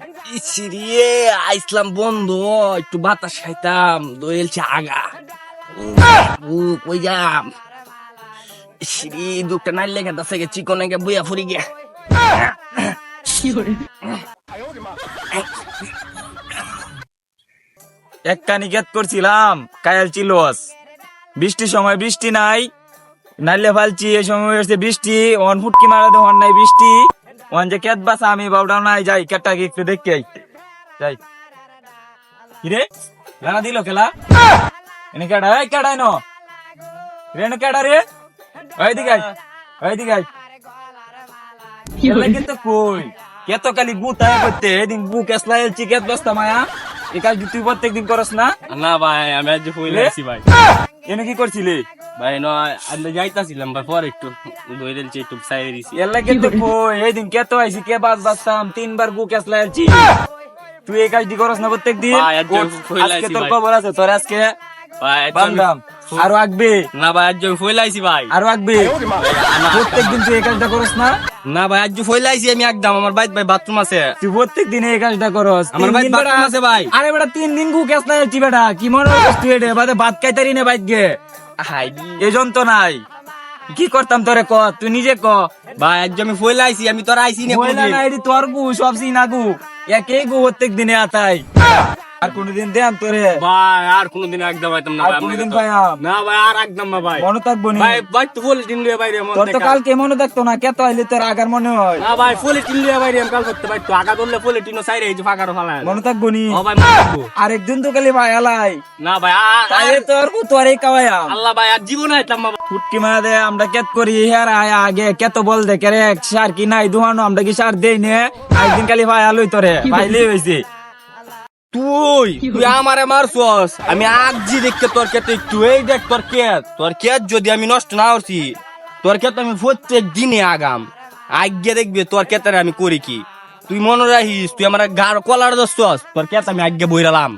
ইসিরিয়ে আইসলাম বন্ধু, একটু বাতাস খাইতাম, দোয়েলছে আগা। কই যাম? ইসিরি দুটা নাইলে গেছে গে চিকনে গে বুয়া ফুরি গে। এক কানি গেত করছিলাম কায়াল চিলস, বৃষ্টির সময় বৃষ্টি নাই, নাইলে ফালছি এই সময় হচ্ছে বৃষ্টি, অন ফুটকি মারা দেওয়ার নাই বৃষ্টি, অন যে কেত বাসা আমি বাবুটা নাই যাই কেটটা কি একটু দেখতে যাই। কিরে লানা দিল খেলা এনে কেডা এই কেডাই ন রেন কেডা রে ওইদিকে ওইদিকে কিন্তু কই কেত কালি গুতায় করতে এদিন বু কেসলা এলছি কেত বস্তা মায়া এই কাজ তুই প্রত্যেক দিন করস না? না ভাই, আমি আজ ফুইলে আছি ভাই। এনে কি করছিলি? ভাই নয় আমি যাইতাছিলাম ভাই, পরে একটু দোয়েলছে একটু সাইড দিছি। এলা কিন্তু কই এই দিন কেত আইছি কে বাস বাসতাম তিনবার বু কেসলা এলছি, তুই এই কাজটি করস না প্রত্যেক দিন? ভাই, আজ ফুইলে আজকে আছি তোর ভাই। খবর আছে, তোর আজকে ভাই আজ বান্দাম আরো আগবে না ভাই, আজ ফুইলে আইছি ভাই। আরো আগবে প্রত্যেক দিন তুই এই কাজটা করস না? না ভাই, আজ ফুইলে আইছি আমি একদম। আমার বাইত ভাই বাথরুম আছে। তুই প্রত্যেক দিন এই কাজটা করস? আমার তিন ভাই দিন বাথরুম বেটা- আছে ভাই। আরে বেটা 3 দিন গু কেসলা এলছি বেটা, কি মনে হচ্ছে তুই এটা বাদে ভাত খাইতারি না বাইত গে? হাই এজন তো নাই, কি করতাম তোরে ক, তুই নিজে ক। ভাই, আজ আমি ফুইলে আইছি, আমি তোর আইছি না মহিলা কোনদিন। না এটি তোর গু, সব সিনা গু, একই গু প্রত্যেক দিনে আতাই। আর কোনদিন দেন তোরে? ভাই আর কোনদিন একদম আইতাম না আর ভাই। কোনদিন আমি তো- পাইয়াম? না ভাই, আর একদম না ভাই। মনে থাকবো নি? ভাই ভাই তো ফুল টিন লিয়ে বাইরে মন তোর তো দেখা। কালকে মনে থাকতো না, কেত আইলে তোর আগার মনে হয়? না ভাই, ফুল টিন লিয়ে বাইরে আমি কাল করতে ভাই, তো আগা ধরলে ফুল টিনও সাইরে এই যে ফাঁকারও ফালা। মনে থাকবো নি? ও ভাই মনে রাখবো। আরেকদিন তো খালি ভাই আলাই, না ভাই, তাইলে তোর গু তোরে কাওয়ায়াম। আল্লাহ ভাই, আর জীবন আইতাম না ভাই। ফুটকি মারা দে আমরা কেত করি হের আয় আগে কেত বল দে কেরে সার কি নাই দুহানো আমরা কি সার দেই নে? একদিন খালি ভাই আলুই তোরে পাইলে হইছে। তুই আমারে মারছস, আমি আগজি দেখতে তোর ক্ষেত একটু এই দেখ তোর ক্ষেত যদি আমি নষ্ট না করছি, তোর ক্ষেত আমি প্রত্যেক দিনে আগাম আগে দেখবি তোর ক্ষেতের আমি করি কি। তুই মনে রাখিস, তুই আমার গাড় কলার দোস্তস, তোর ক্ষেত আমি আগে বইরালাম।